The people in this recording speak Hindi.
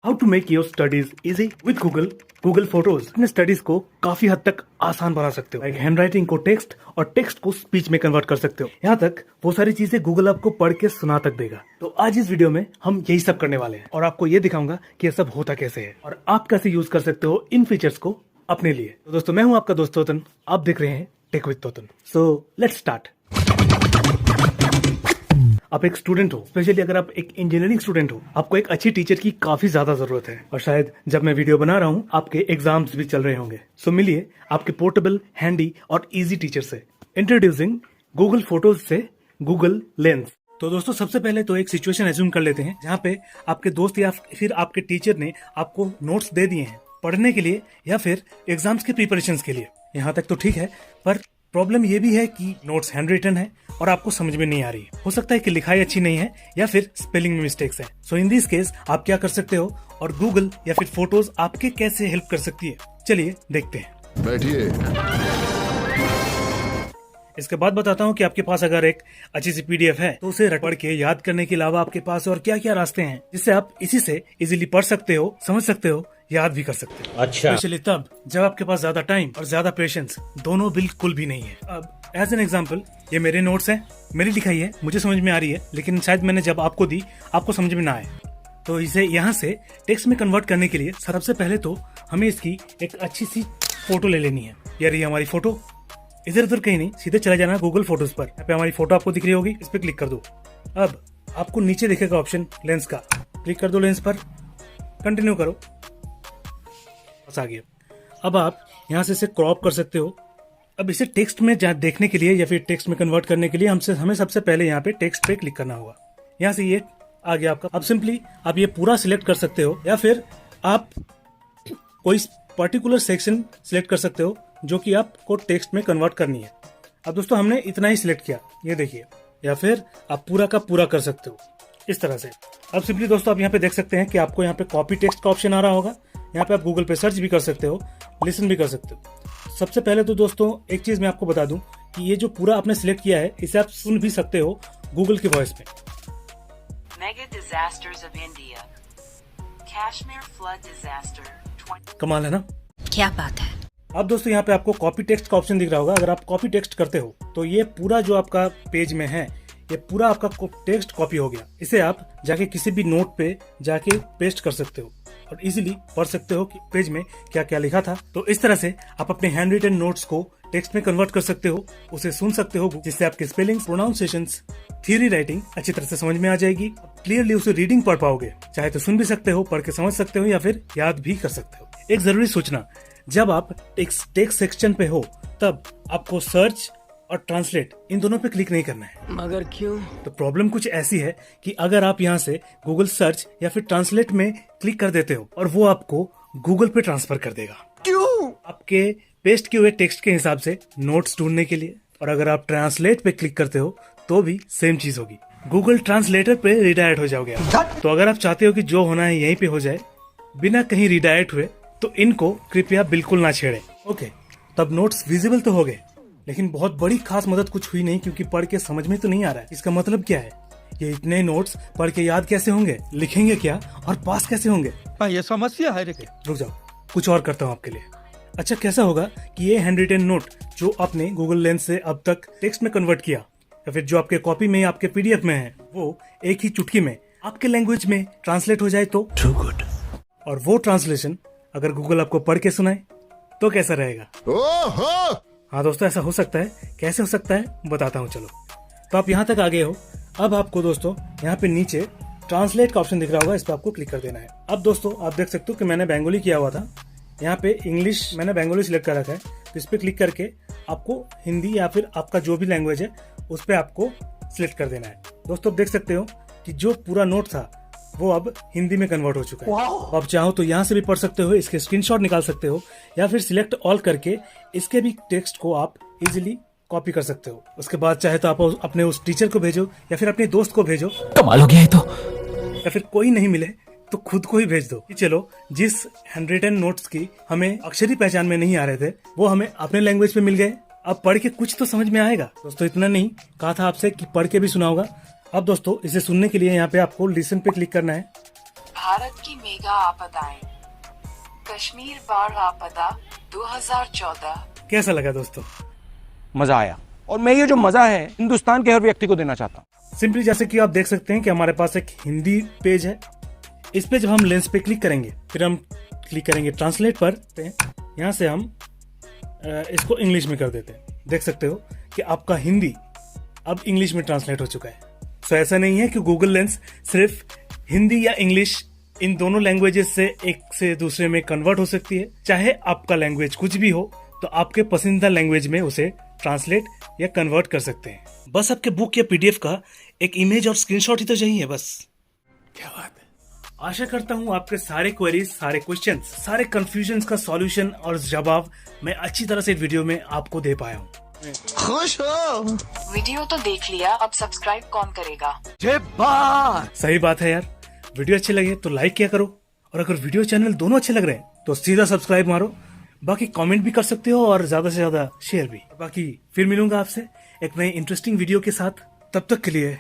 How to make your studies easy with Google. Google photos अपने स्टडीज को काफी हद तक आसान बना सकते हो। हैंड राइटिंग को टेक्स्ट और टेक्स्ट को स्पीच में कन्वर्ट कर सकते हो। यहाँ तक वो सारी चीजें गूगल आपको पढ़ के सुना तक देगा। तो आज इस वीडियो में हम यही सब करने वाले हैं और आपको ये दिखाऊंगा कि ये सब होता कैसे है और आप कैसे यूज कर सकते हो इन फीचर्स को अपने लिए। तो दोस्तों, मैं हूँ आपका दोस्त तोतन, आप देख रहे हैं tech with Totan. So let's start. आप एक स्टूडेंट हो, स्पेशली अगर आप एक इंजीनियरिंग स्टूडेंट हो, आपको एक अच्छी टीचर की काफी ज्यादा जरूरत है। और शायद जब मैं वीडियो बना रहा हूँ आपके एग्जाम्स भी चल रहे होंगे। सो मिलिए आपके पोर्टेबल, हैंडी और इजी टीचर से। इंट्रोड्यूसिंग गूगल फोटोज से गूगल लेंस। तो दोस्तों, सबसे पहले तो एक सिचुएशन एज्यूम कर लेते हैं जहाँ पे आपके दोस्त या फिर आपके टीचर ने आपको नोट्स दे दिए हैं पढ़ने के लिए या फिर एग्जाम्स के प्रिपरेशन के लिए। यहाँ तक तो ठीक है, पर प्रॉब्लम ये भी है कि नोट्स हैंड रिटन है और आपको समझ में नहीं आ रही है। हो सकता है कि लिखाई अच्छी नहीं है या फिर स्पेलिंग में मिस्टेक्स है। सो इन दिस केस आप क्या कर सकते हो और गूगल या फिर फोटोज आपके कैसे हेल्प कर सकती है, चलिए देखते हैं। बैठिए। इसके बाद बताता हूँ कि आपके पास अगर एक अच्छी सी पीडीएफ है तो उसे रट पढ़ के याद करने के अलावा आपके पास और क्या क्या रास्ते हैं जिससे आप इसी से इजीली पढ़ सकते हो, समझ सकते हो, याद भी कर सकते हो। अच्छा, स्पेशली तब जब आपके पास ज्यादा टाइम और ज्यादा पेशेंस दोनों बिल्कुल भी नहीं है। अब एज एन एग्जाम्पल, ये मेरे नोट्स हैं, मेरी लिखाई है, मुझे समझ में आ रही है, लेकिन शायद मैंने जब आपको दी आपको समझ में ना आए। तो इसे यहाँ से टेक्स्ट में कन्वर्ट करने के लिए सबसे पहले तो हमें इसकी एक अच्छी सी फोटो ले लेनी है। यार ये हमारी फोटो, इधर उधर कहीं नहीं, सीधे चला जाना गूगल फोटोज पर। यहाँ पे हमारी फोटो आपको दिख रही होगी, इस पे क्लिक कर दो। अब आपको नीचे दिखेगा ऑप्शन लेंस का, क्लिक कर दो लेंस पर, कंटिन्यू करो, बस आ गया। अब आप यहाँ से इसे क्रॉप कर सकते हो। अब इसे टेक्स्ट में देखने के लिए या फिर टेक्स्ट में कन्वर्ट करने के लिए हमें सबसे पहले यहाँ पे टेक्स्ट पे क्लिक करना होगा। यहाँ से ये आ गया आपका। अब सिंपली आप ये पूरा सिलेक्ट कर सकते हो या फिर आप कोई पर्टिकुलर सेक्शन सिलेक्ट कर सकते हो जो कि आपको टेक्स्ट में कन्वर्ट करनी है। अब दोस्तों, हमने इतना ही सिलेक्ट किया, ये देखिए। या फिर आप पूरा का पूरा कर सकते हो इस तरह से। अब सिंपली दोस्तों, आप यहाँ पे देख सकते हैं कि आपको यहाँ पे कॉपी टेक्स्ट का ऑप्शन आ रहा होगा। यहाँ पे आप गूगल पे सर्च भी कर सकते हो, लिसन भी कर सकते हो। सबसे पहले तो दोस्तों एक चीज मैं आपको बता दूं कि ये जो पूरा आपने सिलेक्ट किया है इसे आप सुन भी सकते हो गूगल की वॉइस में। Mega disasters of India. Kashmir flood disaster. कमाल है ना? क्या बात है। अब दोस्तों, यहाँ पे आपको कॉपी टेक्स्ट का ऑप्शन दिख रहा होगा। अगर आप कॉपी टेक्स्ट करते हो तो ये पूरा जो आपका पेज में है, ये पूरा आपका टेक्स्ट कॉपी हो गया। इसे आप जाके किसी भी नोट पे जाके पेस्ट कर सकते हो और इजीली पढ़ सकते हो कि पेज में क्या क्या लिखा था। तो इस तरह से आप अपने हैंड रिटन नोट्स को टेक्स्ट में कन्वर्ट कर सकते हो, उसे सुन सकते हो, जिससे आपके स्पेलिंग, प्रोनाउंसिएशंस, थ्योरी राइटिंग अच्छी तरह से समझ में आ जाएगी। क्लियरली उसे रीडिंग पढ़ पाओगे, चाहे तो सुन भी सकते हो, पढ़ के समझ सकते हो या फिर याद भी कर सकते हो। एक जरूरी सूचना, जब आप टेक्स्ट सेक्शन पे हो तब आपको सर्च और ट्रांसलेट इन दोनों पे क्लिक नहीं करना है। मगर क्यों? तो प्रॉब्लम कुछ ऐसी है कि अगर आप यहाँ से गूगल सर्च या फिर ट्रांसलेट में क्लिक कर देते हो और वो आपको गूगल पे ट्रांसफर कर देगा। क्यों? आपके पेस्ट किए हुए टेक्स्ट के हिसाब से नोट्स ढूंढने के लिए। और अगर आप ट्रांसलेट पे क्लिक करते हो तो भी सेम चीज होगी, गूगल ट्रांसलेटर पे रिडायरेक्ट हो जाओगे। तो अगर आप चाहते हो कि जो होना है यहीं पे हो जाए बिना कहीं रिडायरेक्ट हुए, तो इनको कृपया बिल्कुल ना छेड़े। ओके, तब नोट्स विजिबल तो हो गए, लेकिन बहुत बड़ी खास मदद कुछ हुई नहीं, क्योंकि पढ़ के समझ में तो नहीं आ रहा है। इसका मतलब क्या है? ये इतने नोट्स पढ़ के याद कैसे होंगे, लिखेंगे क्या और पास कैसे होंगे? ये समस्या है। रुक जाओ, कुछ और करता हूँ आपके लिए। अच्छा, कैसा होगा कि ये हैंड रिटन नोट जो आपने गूगल लेंस से अब तक टेक्स्ट में कन्वर्ट किया या फिर जो आपके कॉपी में, आपके पीडीएफ में है, वो एक ही चुटकी में आपके लैंग्वेज में ट्रांसलेट हो जाए तो टू गुड। और वो ट्रांसलेशन अगर गूगल आपको पढ़ के सुनाए तो कैसा रहेगा? ओहो! हाँ दोस्तों, ऐसा हो सकता है। कैसे हो सकता है बताता हूँ, चलो। तो आप यहाँ तक आ गए हो। अब आपको दोस्तों यहाँ पे नीचे ट्रांसलेट का ऑप्शन दिख रहा होगा, इस पर आपको क्लिक कर देना है। अब दोस्तों आप देख सकते हो कि मैंने बंगाली किया हुआ था, यहाँ पे इंग्लिश मैंने बंगाली सिलेक्ट कर रखा है। तो इस पे क्लिक करके आपको हिंदी या फिर आपका जो भी लैंग्वेज है उस पर आपको सिलेक्ट कर देना है। दोस्तों आप देख सकते हो कि जो पूरा नोट था वो अब हिंदी में कन्वर्ट हो चुका है। तो आप चाहो तो यहाँ से भी पढ़ सकते हो, इसके स्क्रीनशॉट निकाल सकते हो या फिर सिलेक्ट ऑल करके इसके भी टेक्स्ट को आप इजीली कॉपी कर सकते हो। उसके बाद चाहे तो आप अपने उस टीचर को भेजो या फिर अपने दोस्त को भेजो। कमाल हो गया है। तो या फिर कोई नहीं मिले तो खुद को ही भेज दो कि चलो, जिस हैंड रिटन नोट्स की हमें अक्षरी पहचान में नहीं आ रहे थे वो हमें अपने लैंग्वेज पे मिल गए। अब पढ़ के कुछ तो समझ में आएगा। दोस्तों इतना नहीं, कहा था आपसे कि पढ़ के भी सुना होगा। अब दोस्तों इसे सुनने के लिए यहाँ पे आपको लिसन पे क्लिक करना है। भारत की मेगा आपदाएं। कश्मीर बाढ़ आपदा 2014। कैसा लगा दोस्तों? मजा आया, और मैं ये जो मजा है हिंदुस्तान के हर व्यक्ति को देना चाहता हूँ। सिंपली जैसे कि आप देख सकते हैं कि हमारे पास एक हिंदी पेज है। इस पे जब हम लेंस पे क्लिक करेंगे, फिर हम क्लिक करेंगे ट्रांसलेट पर, यहाँ से हम इसको इंग्लिश में कर देते हैं। देख सकते हो कि आपका हिंदी अब इंग्लिश में ट्रांसलेट हो चुका है। सो ऐसा नहीं है कि गूगल लेंस सिर्फ हिंदी या इंग्लिश इन दोनों लैंग्वेजेस से एक से दूसरे में कन्वर्ट हो सकती है। चाहे आपका लैंग्वेज कुछ भी हो तो आपके पसंदीदा लैंग्वेज में उसे ट्रांसलेट या कन्वर्ट कर सकते हैं। बस आपके बुक या पीडीएफ का एक इमेज और स्क्रीनशॉट ही तो चाहिए बस। क्या बात है। आशा करता हूँ आपके सारे क्वेरीज, सारे क्वेश्चंस, सारे कंफ्यूजन्स का सॉल्यूशन और जवाब मैं अच्छी तरह से वीडियो में आपको दे पाया हूँ। खुश हो? वीडियो तो देख लिया, अब सब्सक्राइब कौन करेगा? सही बात है यार। वीडियो अच्छे लगे तो लाइक किया करो, और अगर वीडियो चैनल दोनों अच्छे लग रहे हैं तो सीधा सब्सक्राइब मारो। बाकी कमेंट भी कर सकते हो और ज्यादा से ज्यादा शेयर भी। बाकी फिर मिलूंगा आपसे एक नए इंटरेस्टिंग वीडियो के साथ। तब तक के लिए